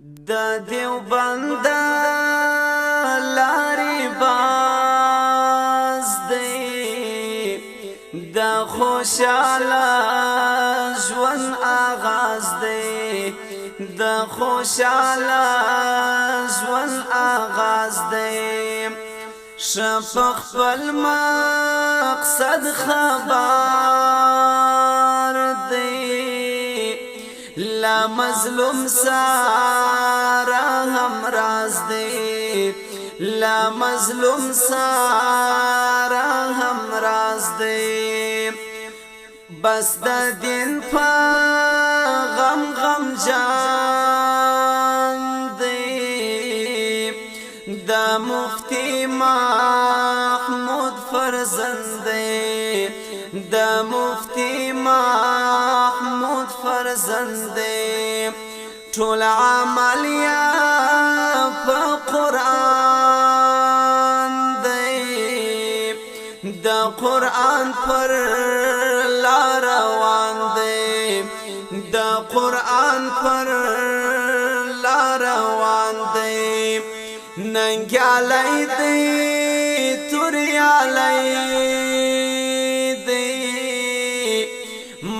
د دیوبند لارې باز دی د خوشاله ژوند آغاز دی د خوشاله ژوند آغاز دی شفق خپل مقصد خبر دی لا مظلوم سارا هم راز دی لا مظلوم سارا هم راز دی بس د دین په غم جان دی د مفتی محمود فرزند دی د مفتی محمود فرزند دی ټول عملیا په قرآن دی د قرآن پر لار روان دی د قرآن پر لار روان دی ننګیالی دی توریالی دی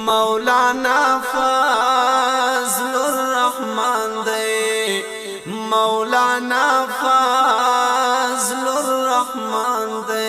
مولانا فضل الرحمن دی مولانا فضل الرحمن دی